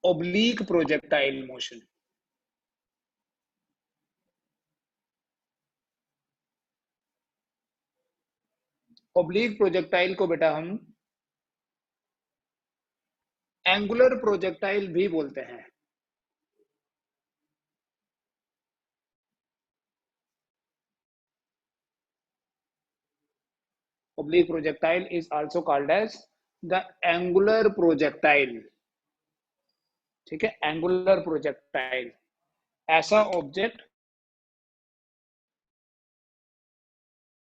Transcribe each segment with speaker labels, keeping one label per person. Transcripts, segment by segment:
Speaker 1: oblique projectile motion. oblique projectile को बेटा हम एंगुलर प्रोजेक्टाइल भी बोलते हैं. oblique projectile is also called as the angular projectile. ठीक है, एंगुलर प्रोजेक्टाइल ऐसा ऑब्जेक्ट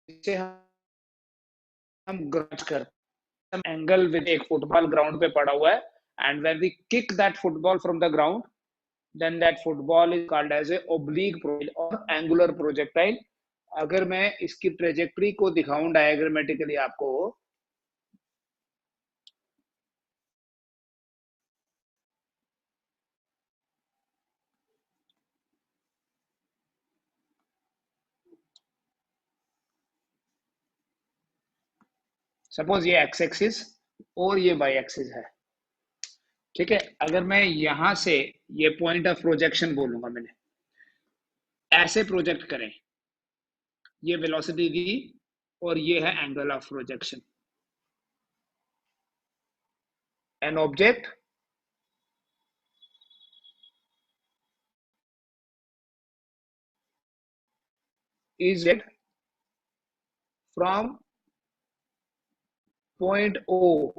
Speaker 1: जिसे हम ग्राउंड करते हैं. एंगल विद एक फुटबॉल ग्राउंड पे पड़ा हुआ है, and when we kick that football from the ground, then that football is called as a oblique projectile और angular projectile. अगर मैं इसकी ट्रेजेक्ट्री को दिखाऊं डायग्रामेटिकली आपको, सपोज ये एक्स एक्सिस और ये वाई एक्सिस है. ठीक है, अगर मैं यहां से ये पॉइंट ऑफ प्रोजेक्शन बोलूंगा, मैंने ऐसे प्रोजेक्ट करें, ये वेलोसिटी दी और ये है angle of projection. An object is it from point O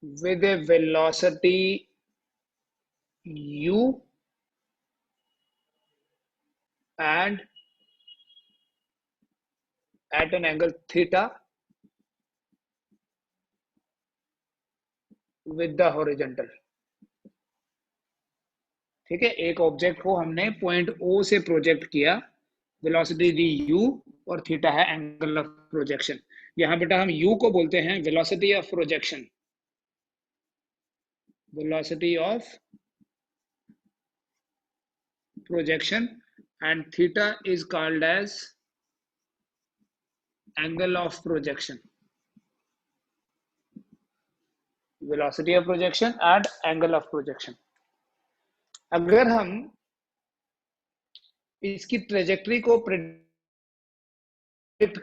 Speaker 1: with a velocity u and at an angle theta with the horizontal. ठीक है, एक ऑब्जेक्ट को हमने पॉइंट O से प्रोजेक्ट किया, वेलोसिटी दी u और थीटा है एंगल ऑफ प्रोजेक्शन. यहां बेटा हम u को बोलते हैं velocity of projection, velocity of projection, and theta is called as angle of projection. Velocity of projection and angle of projection. अगर हम इसकी ट्रेजेक्ट्री को प्रेडिक्ट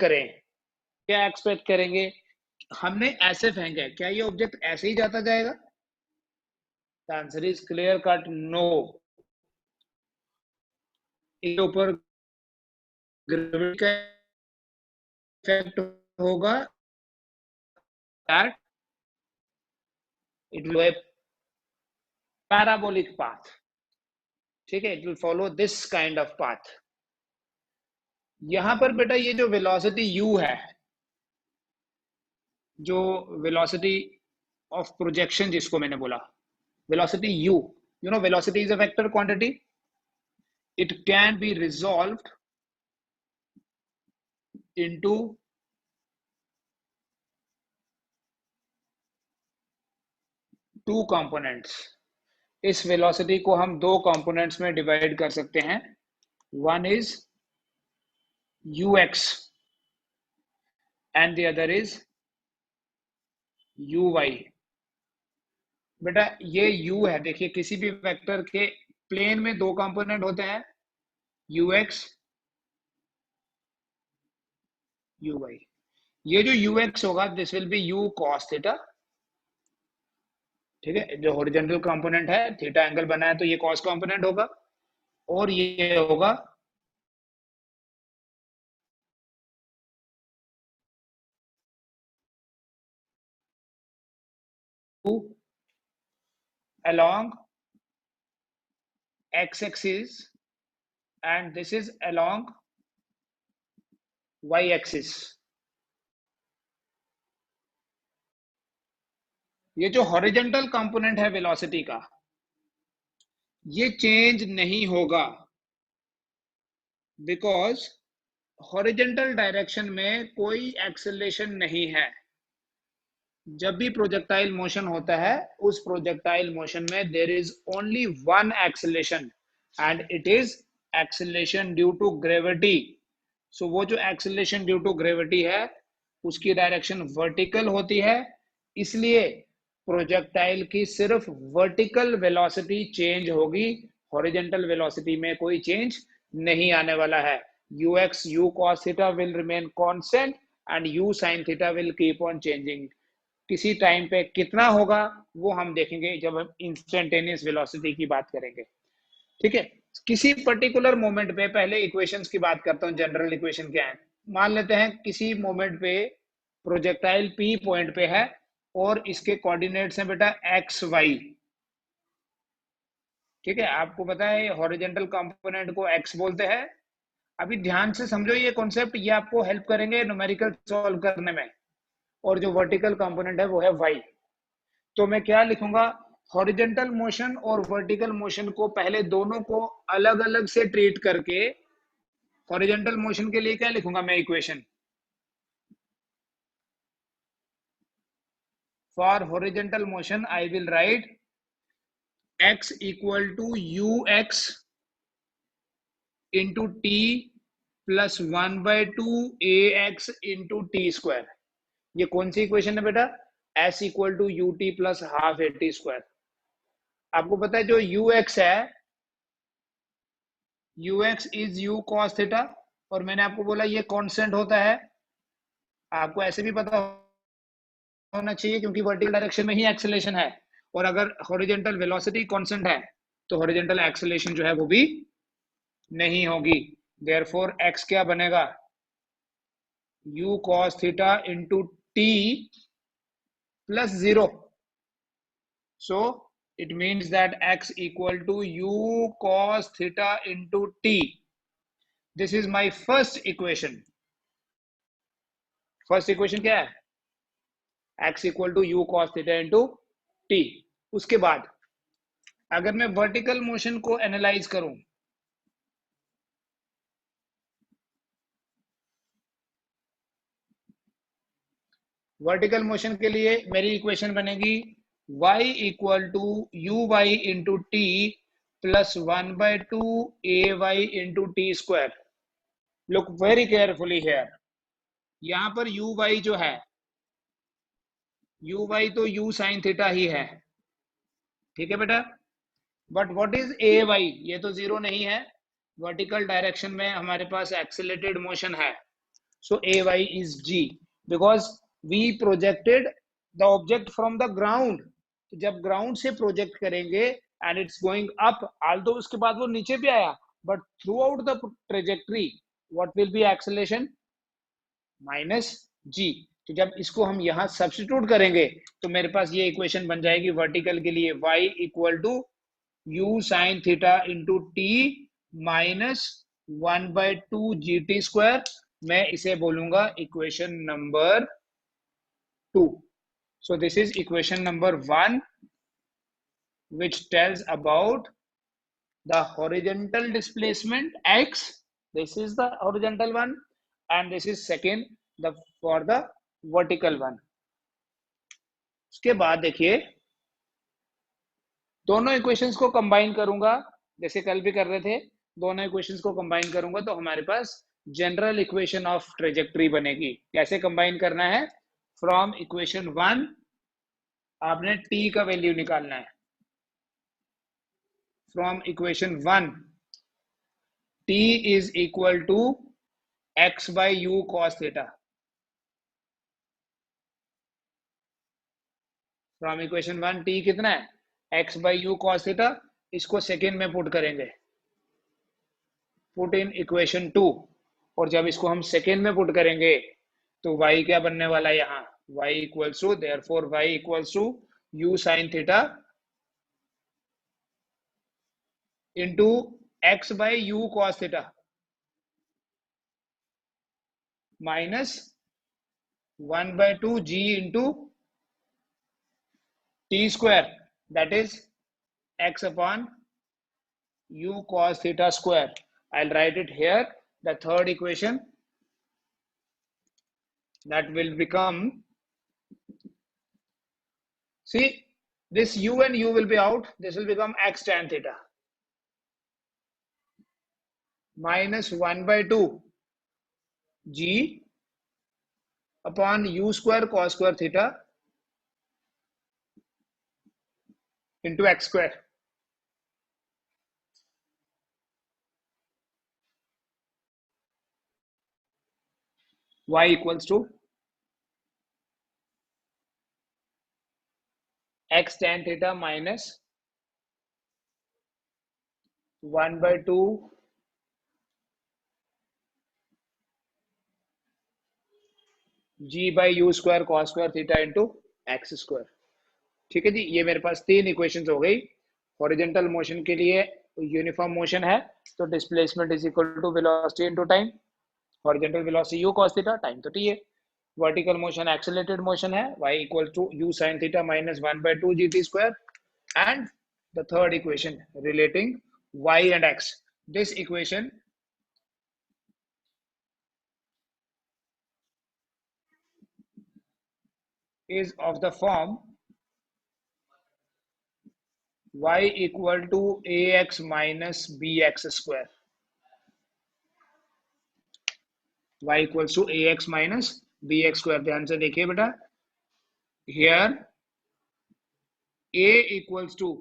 Speaker 1: करें, क्या एक्सपेक्ट करेंगे? हमने ऐसे फेंका है, क्या ये ऑब्जेक्ट ऐसे ही जाता जाएगा? The answer is clear cut no. इसके ऊपर ग्रेविटी का इफेक्ट होगा, that it will parabolic path. ठीक है, it will follow this kind of path. यहां पर बेटा ये जो वेलोसिटी u है, जो वेलोसिटी ऑफ प्रोजेक्शन जिसको मैंने बोला, velocity u, you know velocity is a vector quantity. It can be resolved into two components. इस वेलोसिटी को हम दो कंपोनेंट्स में डिवाइड कर सकते हैं. One is ux and the other is uy. बेटा ये u है, देखिए किसी भी वेक्टर के प्लेन में दो कंपोनेंट होते हैं, ux uy. ये जो ux होगा, this will be u cos theta. ठीक है, जो हॉरिजॉन्टल कंपोनेंट है, थीटा एंगल बना है तो ये कॉस कंपोनेंट होगा, और ये होगा along x axis and this is along y axis. ये जो हॉरिजॉन्टल कंपोनेंट है वेलोसिटी का, ये चेंज नहीं होगा, बिकॉज हॉरिजॉन्टल डायरेक्शन में कोई एक्सेलरेशन नहीं है. जब भी प्रोजेक्टाइल मोशन होता है, उस प्रोजेक्टाइल मोशन में there is only one acceleration, and it is acceleration due to gravity. So वो जो एक्सेलरेशन ड्यू टू ग्रेविटी है, उसकी डायरेक्शन वर्टिकल होती है, इसलिए प्रोजेक्टाइल की सिर्फ वर्टिकल वेलोसिटी चेंज होगी, हॉरिजॉन्टल वेलोसिटी में कोई चेंज नहीं आने वाला है। ux u cos theta will remain constant and u sin theta will keep on changing। किसी टाइम पे कितना होगा वो हम देखेंगे जब हम इंस्टेंटेनियस वेलोसिटी की बात करेंगे, ठीक है। किसी पर्टिकुलर मोमेंट पे, पहले इक्वेशंस की बात करता हूं, जनरल इक्वेशन क्या है। मान लेते हैं किसी मोमेंट पे प्रोजेक्टाइल पी पॉइंट पे है और इसके कोऑर्डिनेट्स हैं बेटा एक्स वाई, ठीक है। आपको पता है हॉरिजॉन्टल कंपोनेंट को एक्स बोलते हैं। अभी ध्यान से समझो ये कॉन्सेप्ट, ये आपको हेल्प करेंगे न्यूमेरिकल सॉल्व करने में। और जो वर्टिकल कंपोनेंट है वो है वाई। तो मैं क्या लिखूंगा, हॉरिजॉन्टल मोशन और वर्टिकल मोशन को पहले दोनों को अलग अलग से ट्रीट करके हॉरिजॉन्टल मोशन के लिए क्या लिखूंगा मैं equation, for horizontal motion I will write x equal to u x into t plus 1/2 a x into t square. ये कौन सी इक्वेशन है बेटा, s equal to u t plus half a t square. आपको पता है जो u x है, u x is u cos theta, और मैंने आपको बोला ये कांस्टेंट होता है। आपको ऐसे भी पता होना चाहिए क्योंकि वर्टिकल डायरेक्शन में ही एक्सेलरेशन है, और अगर हॉरिजॉन्टल वेलोसिटी कांस्टेंट है तो हॉरिजॉन्टल एक्सेलरेशन जो है वो भी नहीं होगी। देयरफॉर x क्या बनेगा, u cos theta into t plus 0। So it means that x equal to u cos theta into t। This is my first equation। First equation क्या है, x equal to u cos theta into t. उसके बाद अगर मैं vertical motion को analyse करूं, vertical motion के लिए मेरी इक्वेशन बनेगी y equal to u y into t plus 1/2 a y into t square. Look very carefully here, यहां पर यू वाई जो है, यू वाई तो यू साइन थीटा ही है, ठीक है बेटा। But what is a Y, ये तो जीरो नहीं है, वर्टिकल डायरेक्शन में हमारे पास एक्सेलरेटेड मोशन है। So a y is g, because we projected the object from the ground. जब ग्राउंड से प्रोजेक्ट करेंगे and it's going up, although उसके बाद वो नीचे भी आया, but throughout the trajectory what will be acceleration, minus g. तो जब इसको हम यहां सब्स्टिट्यूट करेंगे तो मेरे पास ये इक्वेशन बन जाएगी वर्टिकल के लिए y equal to u sine theta into t minus 1/2 g t square. मैं इसे बोलूंगा equation number 2। So this is equation number 1 which tells about the horizontal displacement x, this is the horizontal one, and this is second the for the vertical one। उसके बाद देखिए दोनों equations को combine करूंगा, जैसे कल भी कर रहे थे, दोनों इक्वेशंस को कंबाइन करूंगा तो हमारे पास जनरल इक्वेशन ऑफ ट्रेजेक्टरी बनेगी। कैसे कंबाइन करना है, फ्रॉम इक्वेशन 1 आपने t का वैल्यू निकालना है, from equation 1 t is equal to x by u cos theta. From equation 1 t कितना है, x by u cos theta. इसको सेकेंड में पुट करेंगे, पुट इन इक्वेशन 2, और जब इसको हम सेकेंड में पुट करेंगे तो y क्या बनने वाला है यहाँ, y equals to, therefore y equals to u sine theta into x by u cos theta minus 1/2 g into t square, that is x upon u cos theta square। I'll write it here, the third equation, that will become, see this u and u will be out, this will become x tan theta minus 1/2 g upon u square cos square theta into x square. y equals to x tan theta minus 1/2 g by u square cos square theta into x square. ठीक है जी, ये मेरे पास तीन equations हो गई। Horizontal motion के लिए uniform motion है तो displacement is equal to velocity into time. Horizontal velocity u cos theta, time तो t है। वर्टिकल मोशन एक्सेलरेटेड मोशन है y equal to u sin theta minus 1/2 gt square. And the third equation relating y and x, this equation is of the form y equal to ax minus bx square। y equals to ax minus bx square। ध्यान से देखिए बेटा, here a equals to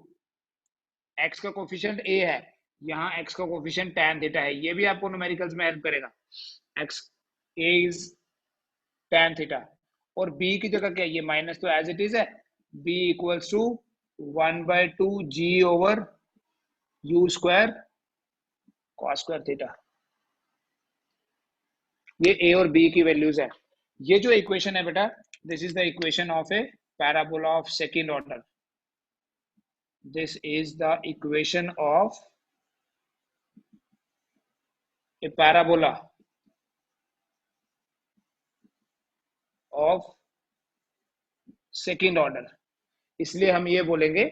Speaker 1: x का coefficient a है, यहाँ x का coefficient tan theta है, ये भी आपको न्यूमेरिकल्स में हेल्प करेगा। x a is tan theta और b की जगह क्या है, ये माइनस तो एज इट इज है, b equals to 1/2 g over u square cos square theta. ये a और b की वैल्यूज है। ये जो इक्वेशन है बेटा, this is the equation of a parabola of second order. This is the equation of a parabola of second order. इसलिए हम ये बोलेंगे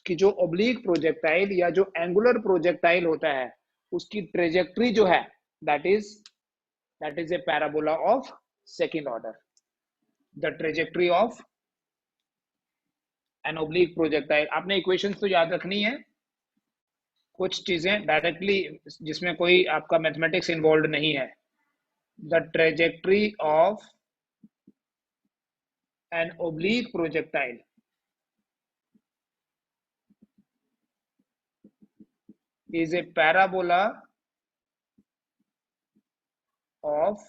Speaker 1: कि जो ओब्लिक प्रोजेक्टाइल या जो एंगुलर प्रोजेक्टाइल होता है उसकी ट्रेजेक्ट्री जो है that is a parabola of second order. The trajectory of an oblique projectile. आपने इक्वेशंस तो याद रखनी है, कुछ चीजें डायरेक्टली जिसमें कोई आपका मैथमेटिक्स इन्वॉल्व नहीं है। The trajectory of an oblique projectile is a parabola of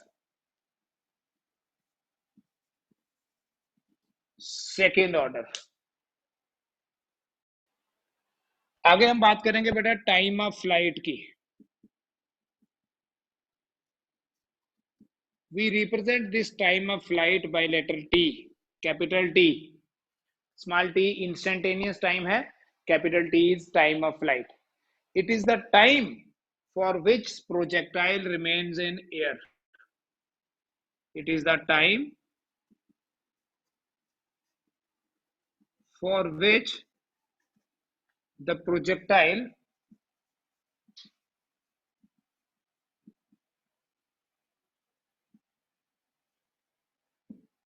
Speaker 1: second order। आगे हम बात करेंगे बेटा टाइम ऑफ फ्लाइट की। we represent this time of flight by letter t, capital T। small t instantaneous time है, capital T is time of flight। it is the time for which projectile remains in air। it is the time for which the projectile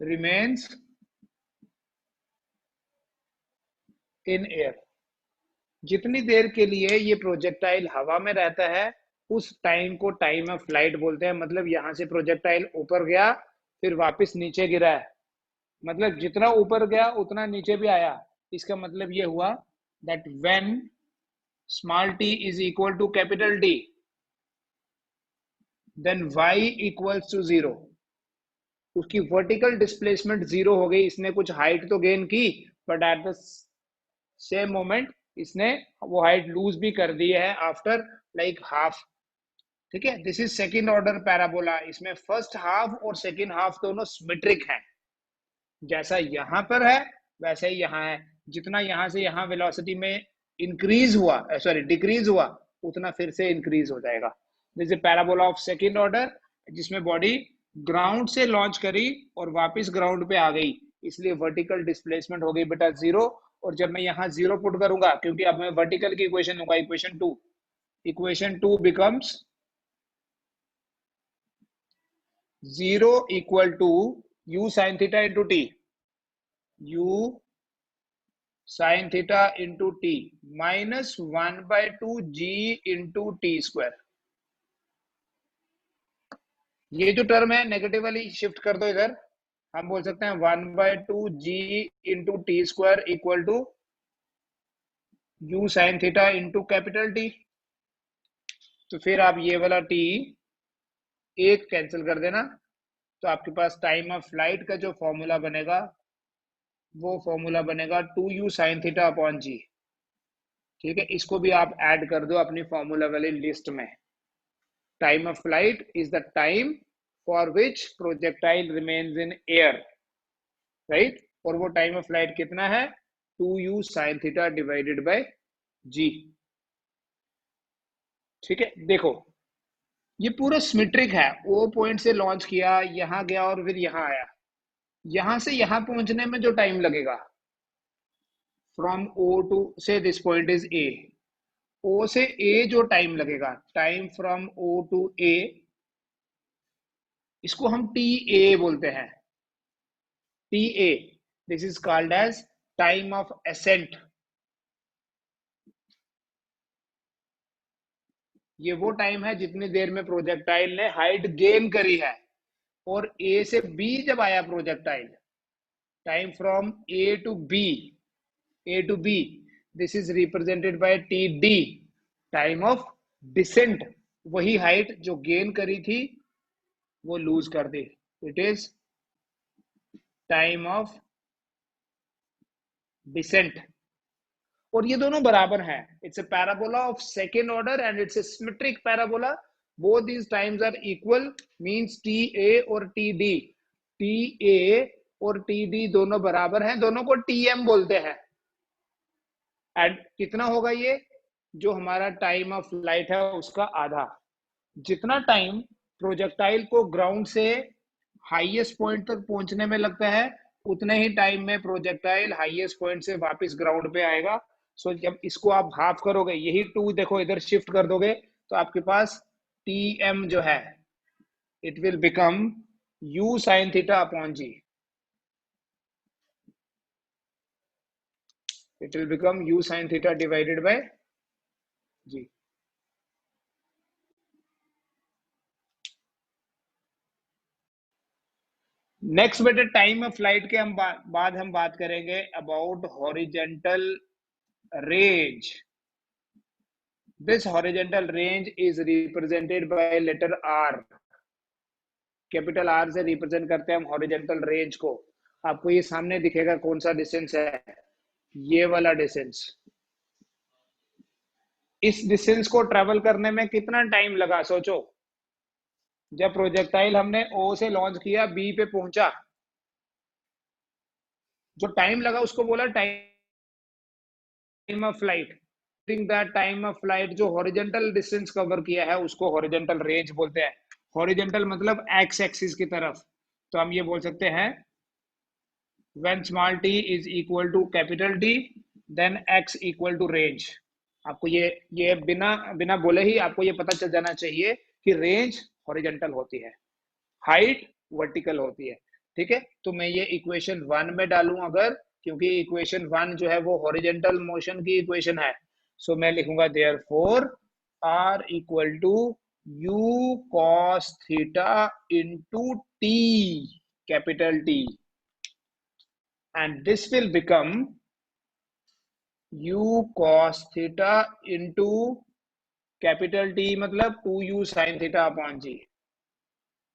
Speaker 1: remains in air। जितनी देर के लिए ये projectile हवा में रहता है उस टाइम को टाइम ऑफ फ्लाइट बोलते हैं। मतलब यहां से प्रोजेक्टाइल ऊपर गया फिर वापस नीचे गिरा है, मतलब जितना ऊपर गया उतना नीचे भी आया। इसका मतलब ये हुआ that when small t is equal to capital T then y equals to 0। उसकी वर्टिकल डिस्प्लेसमेंट 0 हो गई, इसने कुछ हाइट तो गेन की but at the same moment इसने वो हाइट लूज भी कर दी है आफ्टर लाइक हाफ। ठीक है, this is second order parabola. इसमें फर्स्ट हाफ और सेकंड हाफ दोनों सिमेट्रिक हैं, जैसा यहां पर है वैसे ही यहां है। जितना यहां से यहां वेलोसिटी में इंक्रीज हुआ, सॉरी डिक्रीज हुआ, उतना फिर से इंक्रीज हो जाएगा। This is parabola of second order, जिसमें बॉडी ग्राउंड से लॉन्च करी और वापस ग्राउंड पे आ गई, इसलिए वर्टिकल डिस्प्लेसमेंट हो गई बेटा 0। और जब मैं यहाँ 0 पुट करूंगा, क्योंकि अब मैं वर्टिकल की इक्वेशन लूंगा, equation 2 becomes 0 equal to u sin theta into t, u sin theta into t minus 1/2 g into t square. ये जो टर्म है नेगेटिव वाली शिफ्ट कर दो इधर, हम बोल सकते हैं 1/2 g/t² equal to u sin theta into capital t. तो फिर आप ये वाला टी एक कैंसिल कर देना, तो आपके पास टाइम ऑफ फ्लाइट का जो फॉर्मूला बनेगा वो फॉर्मूला बनेगा 2u sin theta upon g. ठीक है, इसको भी आप ऐड कर दो अपनी फॉर्मूला वाली लिस्ट में। Time of flight is the time for which projectile remains in air, right. और वो टाइम ऑफ फ्लाइट कितना है, 2u sin theta divided by g. ठीक है, देखो ये पूरा सिमेट्रिक है। ओ पॉइंट से लॉन्च किया, यहां गया और फिर यहां आया। यहां से यहां पहुंचने में जो टाइम लगेगा, फ्रॉम ओ टू से this point is A, O से ए जो टाइम लगेगा, time from O to A, इसको हम टी ए बोलते हैं। T A, this is called as time of ascent. ये वो टाइम है जितनी देर में प्रोजेक्टाइल ने हाइट गेन करी है। और ए से बी जब आया projectile, time from A to B, A to B, this is represented by t d, time of descent. वही हाइट जो गेन करी थी वो लूज कर दी, it is time of descent. और ये दोनों बराबर हैं। It's a parabola of second order and it's a symmetric parabola. Both these times are equal, means t a और टी डी, टी ए और टी डी दोनों बराबर हैं, दोनों को टी एम बोलते हैं। एंड कितना होगा ये, जो हमारा टाइम ऑफ फ्लाइट है उसका आधा। जितना टाइम प्रोजेक्टाइल को ग्राउंड से हाईएस्ट पॉइंट तक पहुंचने में लगता है, उतने ही टाइम में प्रोजेक्टाइल हाईएस्ट पॉइंट से वापस ग्राउंड पे आएगा। सो जब इसको आप हाफ करोगे, यही टू देखो इधर शिफ्ट कर दोगे, तो आपके पास टी एम जो है, it will become u sine theta upon g. It will become u sine theta divided by g. Next बेटे टाइम ऑफ फ्लाइट के हम बाद हम बात करेंगे about horizontal range. This horizontal range is represented by letter R. Capital R से represent करते हैं हम हॉरिजेंटल रेंज को। आपको ये सामने दिखेगा कौन सा डिस्टेंस है, ये वाला डिस्टेंस। इस डिस्टेंस को ट्रेवल करने में कितना टाइम लगा सोचो। जब प्रोजेक्टाइल हमने ओ से लॉन्च किया, बी पे पहुंचा, जो टाइम लगा उसको बोला time of flight. That time of flight जो हॉरिजेंटल डिस्टेंस कवर किया है उसको हॉरिजेंटल रेंज बोलते हैं। हॉरिजेंटल मतलब एक्स एक्सिस की तरफ। तो हम ये बोल सकते हैं when small t is equal to capital T, then x equal to range। आपको ये बिना बिना बोले ही आपको ये पता चल जाना चाहिए कि रेंज हॉरिजेंटल होती है, हाइट वर्टिकल होती है। ठीक है, तो मैं ये इक्वेशन 1 में डालूं अगर, क्योंकि इक्वेशन 1 जो है वो हॉरिजेंटल मोशन की इक्वेशन है। सो मैं लिखूंगा therefore R equal to u cos theta into t, capital t, and this will become u cos theta into capital T मतलब 2u sin theta upon g,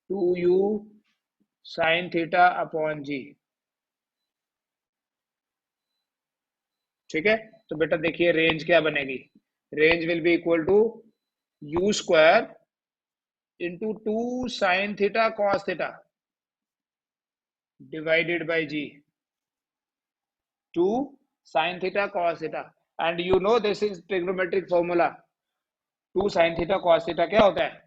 Speaker 1: 2u sin theta upon g. ठीक है, तो बेटा देखिए range क्या बनेगी, range will be equal to u square into 2 sin theta cos theta divided by g, 2 sin theta cos theta, and you know this is trigonometric formula। 2 sin theta cos theta क्या होता है,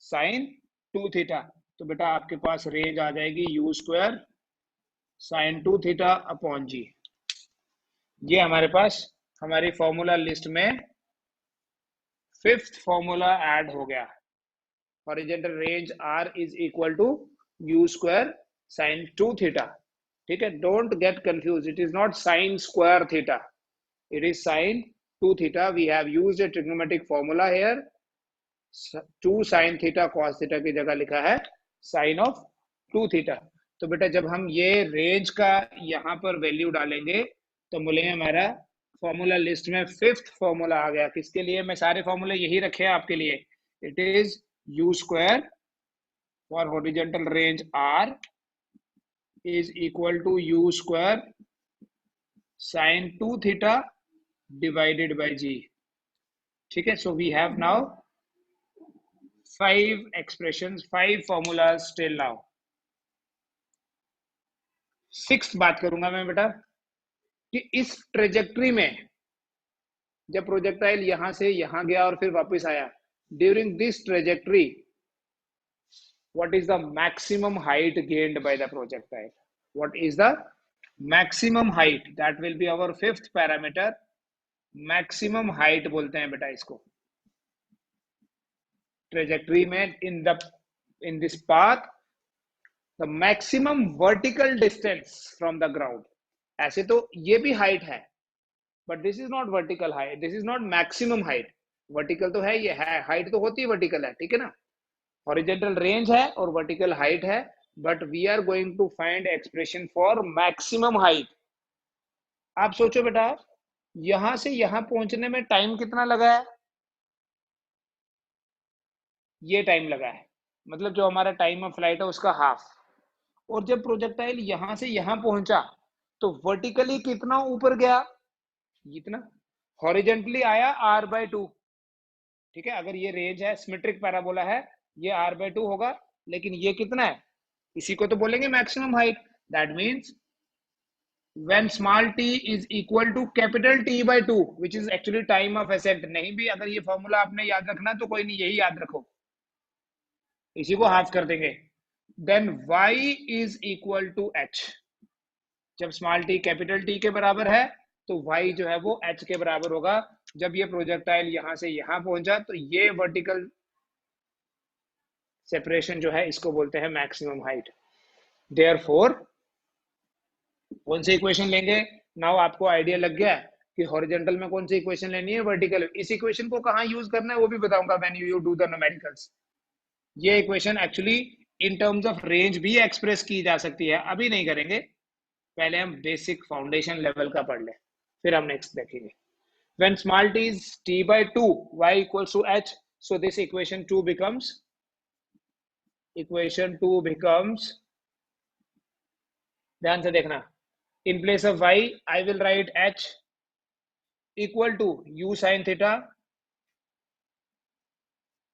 Speaker 1: sin 2 theta. तो बेटा आपके पास range आ जाएगी u square sin 2 theta upon g. ये हमारे पास हमारी फॉर्मूला लिस्ट में फिफ्थ फॉर्मूला ऐड हो गया। Horizontal range R is equal to u square sin 2 theta. ठीक है, don't get confuse, it is not sin square theta, it is sin 2 theta। We have used a trigonometric formula here। 2 sin theta cos theta की जगह लिखा है sin of 2 theta। तो बेटा जब हम ये रेंज का यहाँ पर वैल्यू डालेंगे तो मिलेगा हमारा फॉर्मूला लिस्ट में फिफ्थ फॉर्मूला आ गया। किसके लिए? मैं सारे फॉर्मूले यही रखे हैं आपके लिए। It is u square for horizontal range R is equal to u square sin 2 theta divided by g। ठीक है, so we have now 5 expressions, 5 formulas till now। Sixth बात करूंगा मैं बेटा कि इस ट्रेजेक्ट्री में जब प्रोजेक्टाइल यहां से यहां गया और फिर वापस आया, during this trajectory what is the maximum height gained by the projectile? What is the maximum height? That will be our fifth parameter। Maximum height बोलते हैं बेटा इसको ट्रेजेक्ट्री में। In this path the maximum vertical distance from the ground. ऐसे तो ये भी height है, but this is not vertical height, this is not maximum height. Vertical तो है, ये है, हाइट तो होती है वर्टिकल है, ठीक है ना। हॉरिजॉन्टल रेंज है और वर्टिकल हाइट है, but we are going to find expression for maximum height. आप सोचो बेटा, यहां से यहां पहुंचने में टाइम कितना लगा है? ये टाइम लगा है, मतलब जो हमारा टाइम ऑफ फ्लाइट है उसका हाफ। और जब प्रोजेक्टाइल यहां से यहां पहुंचा तो वर्टिकली कितना ऊपर गया? इतना। हॉरिजेंटली आया r/2। ठीक है, अगर ये रेंज है, सिमेट्रिक पैराबोला है, ये r/2 होगा, लेकिन ये कितना है? इसी को तो बोलेंगे maximum height. That means when small t is equal to capital T/2, which is actually time of ascent। नहीं भी अगर ये फॉर्मूला आपने याद रखना तो कोई नहीं, यही याद रखो, इसी को हाफ कर देंगे। Then y is equal to h। जब स्मॉल t कैपिटल T के बराबर है तो y जो है वो h के बराबर होगा। जब ये प्रोजेक्टाइल यहां से यहां पहुंचा तो ये वर्टिकल सेपरेशन जो है इसको बोलते हैं मैक्सिमम हाइट। देयरफॉर कौन सी इक्वेशन लेंगे? नाउ आपको आइडिया लग गया कि हॉरिजॉन्टल में कौन सी इक्वेशन लेनी है, वर्टिकल। इस इक्वेशन को कहां यूज करना है वो भी बताऊंगा when you do the numericals. ये equation actually in terms of range भी एक्सप्रेस की जा सकती है, अभी नहीं करेंगे, पहले हम बेसिक फाउंडेशन लेवल का पढ़ लें, फिर हम नेक्स्ट देखेंगे। when small t is t/2, y equals to h, so this equation 2 becomes, ध्यान से देखना, in place of y I will write h equal to u sin theta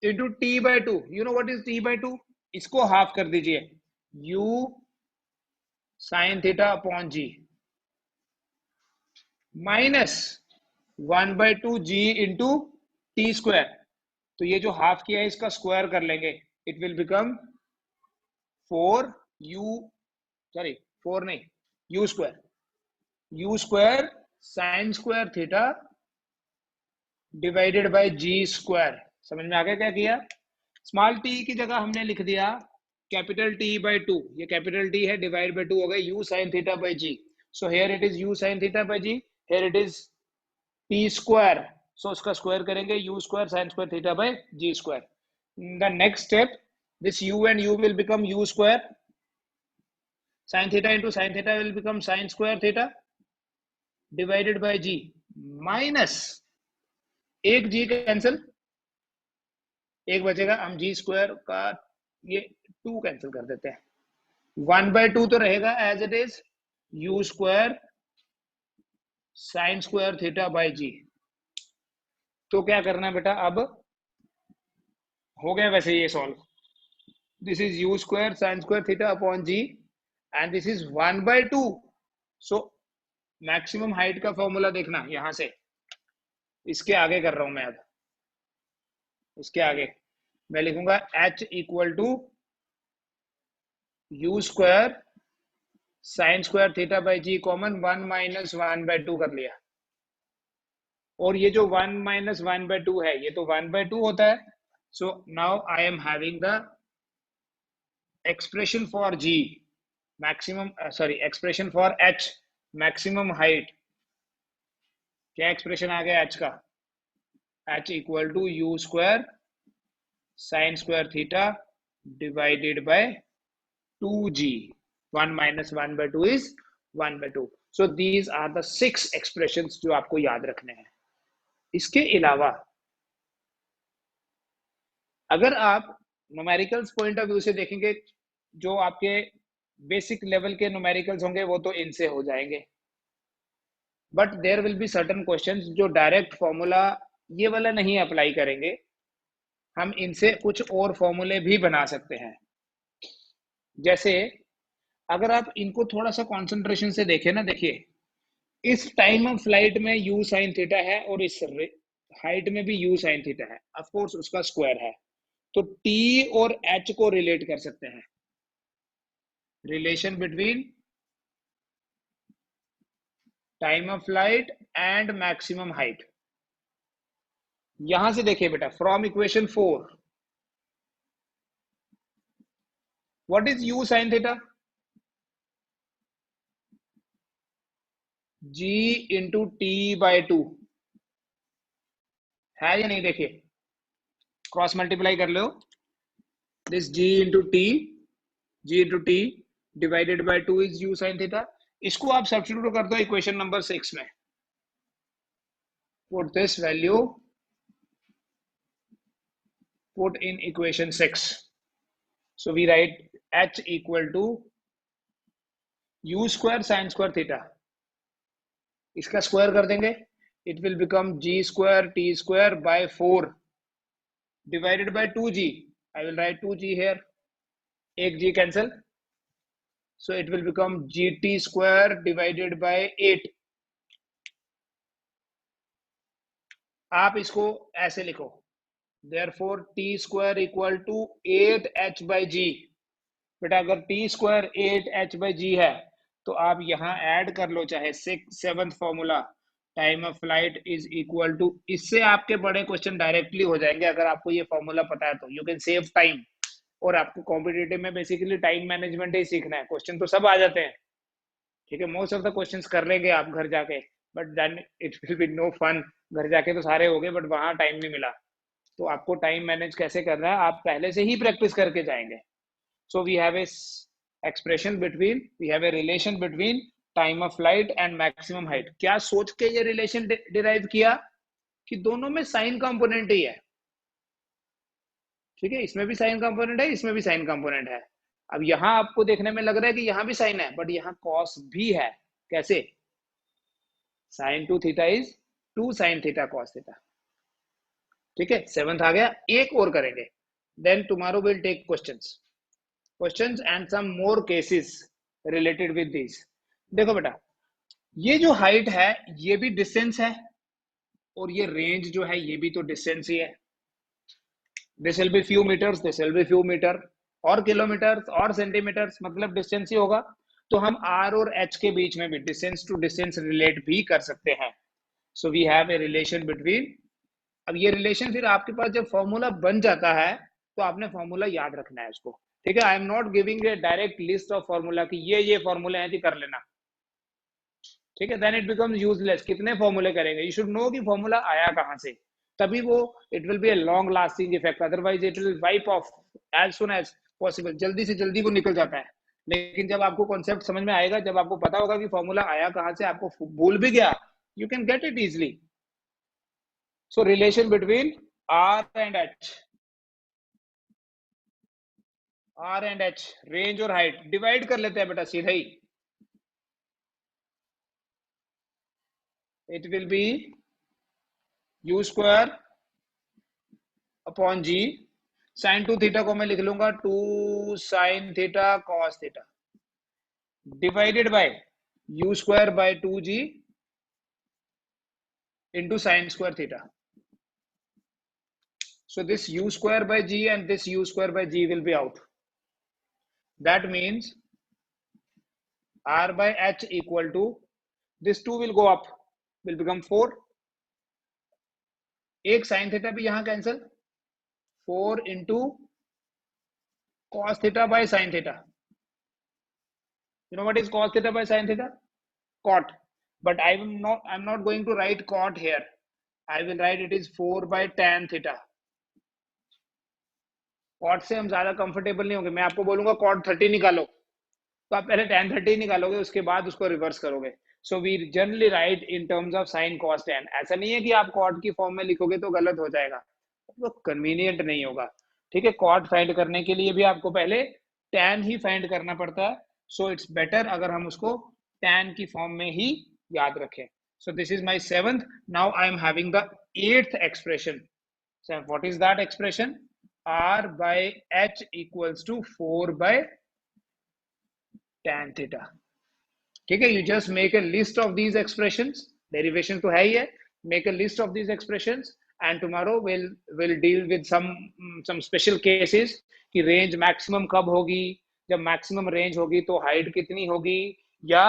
Speaker 1: into t/2। you know what is t/2? इसको half कर दीजिए, u sin theta upon g minus 1/2 g into t square. तो ये जो half किया है इसका square कर लेंगे, इट विल बिकम 4 नहीं, u square sine square theta divided by g square. समझ में आ गया क्या किया? स्मॉल टी की जगह हमने लिख दिया कैपिटल T/2। ये कैपिटल T है, डिवाइड बाय 2 हो गए u sin theta by g। So here it is u sin theta by g, here it is t square. सो उसका स्क्वायर करेंगे, u square sin square theta by g square. The next step, this u and u will become u square, sin theta into sin theta will become sin square theta divided by g minus एक g cancel, एक बचेगा, हम जी square का ये 2 cancel कर देते हैं, 1/2 तो रहेगा as it is, u square sine square theta by g. तो क्या करना है बेटा, अब हो गया वैसे ये solve. This is u square sine square theta upon g and this is 1/2। So maximum height का फॉर्मूला देखना, यहां से इसके आगे कर रहा हूं मैं, अब इसके आगे मैं लिखूंगा h equal to u square sine square theta by g common 1 minus 1/2 कर लिया। और ये जो 1 माइनस 1/2 है ये तो 1/2 होता है। So now I am having the expression for g maximum, sorry expression for h maximum height. क्या एक्सप्रेशन आ गया h का? h equal to u square sine square theta divided by 2g 1 minus 1 by 2 is 1 by 2. So these are the 6 expressions जो आपको याद रखने हैं. इसके अलावा अगर आप न्यूमेरिकल्स पॉइंट ऑफ व्यू से देखेंगे, जो आपके बेसिक लेवल के न्यूमेरिकल्स होंगे वो तो इनसे हो जाएंगे, but there will be certain questions जो डायरेक्ट फॉर्मूला ये वाला नहीं अप्लाई करेंगे. हम इनसे कुछ और फॉर्मूले भी बना सकते हैं. जैसे अगर आप इनको थोड़ा सा कंसंट्रेशन से देखें ना, देखिए इस टाइम ऑफ फ्लाइट में u साइन थीटा है और इस हाइट में भी u साइन थीटा है, ऑफ कोर्स उसका स्क्वायर है. तो t और h को रिलेट कर सकते हैं. Relation between time of flight and maximum height. यहां से देखिए बेटा, from equation 4 what is u sine theta? g into t by 2 है या नहीं? देखिए क्रॉस मल्टीप्लाई कर लो. This g into t divided by 2 is u sine theta. इसको आप सब्स्टिट्यूट कर दो इक्वेशन नंबर 6 में. Put this value, put in equation 6. So we write h equal to u square sin square theta. इसका square कर देंगे, it will become g square t square by 4 divided by 2g. I will write 2g here. एक g cancel. So it will become gt square divided by 8. आप इसको ऐसे लिखो, therefore t square equal to 8h by g. बेटा अगर t square 8h by g है तो आप यहाँ ऐड कर लो, चाहे 7th formula time of flight is equal to. इससे आपके बड़े क्वेश्चन डायरेक्टली हो जाएंगे अगर आपको ये फॉर्मूला पता है तो. You can save time. और आपको कॉम्पिटिटिव में बेसिकली टाइम मैनेजमेंट ही सीखना है. क्वेश्चन तो सब आ जाते हैं, ठीक है, मोस्ट ऑफ द क्वेश्चंस कर लेंगे आप घर जाके, but then it will be no fun. घर जाके तो सारे हो गए बट वहां टाइम नहीं मिला. तो आपको टाइम मैनेज कैसे करना है आप पहले से ही प्रैक्टिस करके जाएंगे. So we have a relation between time of flight and maximum height. क्या सोच के ये relation derive किया कि दोनों में साइन कंपोनेंट ही है. ठीक है, इसमें भी साइन कंपोनेंट है, इसमें भी साइन कंपोनेंट है. अब यहां आपको देखने में लग रहा है कि यहां भी साइन है, बट यहां कॉस भी है. कैसे? Sine 2 theta is 2 sine theta cos theta. ठीक है, 7th आ गया. एक और करेंगे, then tomorrow will take questions and some more cases related with these. देखो बेटा, ये जो हाइट है ये भी डिस्टेंस है, और ये रेंज जो है ये भी तो डिस्टेंस ही है. This will be few metres, this will be few metre, और किलोमीटर्स और सेंटीमीटर्स, मतलब डिस्टेंस ही होगा. तो हम r और h के बीच में भी डिस्टेंस टू डिस्टेंस रिलेट भी कर सकते हैं. So we have a relation between. अब ये रिलेशन फिर आपके पास जब फॉर्मूला बन जाता है तो आपने फॉर्मूला याद रखना है इसको. ठीक है, I am not giving a direct list of formula कि ये फॉर्मूले हैं जी कर लेना. ठीक है, देन इट बिकम्स यूजलेस. कितने फॉर्मूले करेंगे? यू शुड नो कि फॉर्मूला आया कहां से, तभी वो it will be a long lasting effect. Otherwise it will wipe off as soon as possible. जल्दी से जल्दी वो निकल जाता है. लेकिन जब आपको कॉन्सेप्ट समझ में आएगा, जब आपको पता होगा कि फॉर्मूला आया कहां से, आपको भूल भी गया, you can get it easily. So relation between r and h, range और हाइट डिवाइड कर लेते हैं बेटा सीधा ही. It will be u square upon g. Sine 2 theta को मैं लिख लूंगा 2 sine theta cos theta divided by u square by 2g into sin square theta. So this u square by g and this u square by g will be out. That means r by h equal to, this 2 will go up, will become 4. एक sin theta भी यहाँ cancel, 4 into cos theta by sin theta. You know what is cos theta by sin theta? Cot. But I'm not going to write cot here. I will write it is 4 by tan theta. Cot से हम ज्यादा comfortable नहीं होंगे. मैं आपको बोलूंगा cot 30 निकालो तो आप पहले tan 30 निकालोगे, उसके बाद उसको रिवर्स करोगे. So we generally write in terms of sin cos tan. ऐसा नहीं है कि आप cot की फॉर्म में लिखोगे तो गलत हो जाएगा, वो कन्वीनियंट नहीं होगा. ठीक है, cot फाइंड करने के लिए भी आपको पहले tan ही फाइंड करना पड़ता है. सो इट्स बेटर अगर हम उसको tan की फॉर्म में ही याद रखें. So this is my 7th. Now I am having the 8th expression. So what is that expression? R by H equals to 4 by tan theta. ठीक है, you just make a list of these expressions. Derivation तो है ही है. Make a list of these expressions and tomorrow we'll deal with some special cases कि range maximum कब होगी, जब maximum range होगी तो height कितनी होगी, या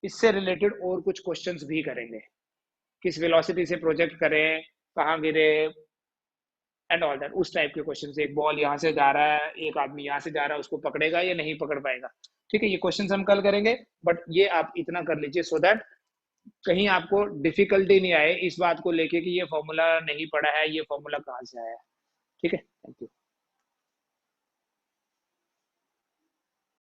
Speaker 1: इससे रिलेटेड और कुछ क्वेश्चंस भी करेंगे. किस वेलोसिटी से प्रोजेक्ट करें, कहाँ गिरे, एंड ऑल दैट. उस टाइप के क्वेश्चन. एक बॉल यहाँ से जा रहा है, एक आदमी यहाँ से जा रहा है, उसको पकड़ेगा या नहीं पकड़ पाएगा. ठीक है, ये क्वेश्चन हम कल करेंगे, बट ये आप इतना कर लीजिए सो दैट कहीं आपको डिफिकल्टी नहीं आए इस बात को लेके कि ये फॉर्मूला नहीं पढ़ा है, ये फॉर्मूला कहाँ से आया. ठीक है, थैंक यू.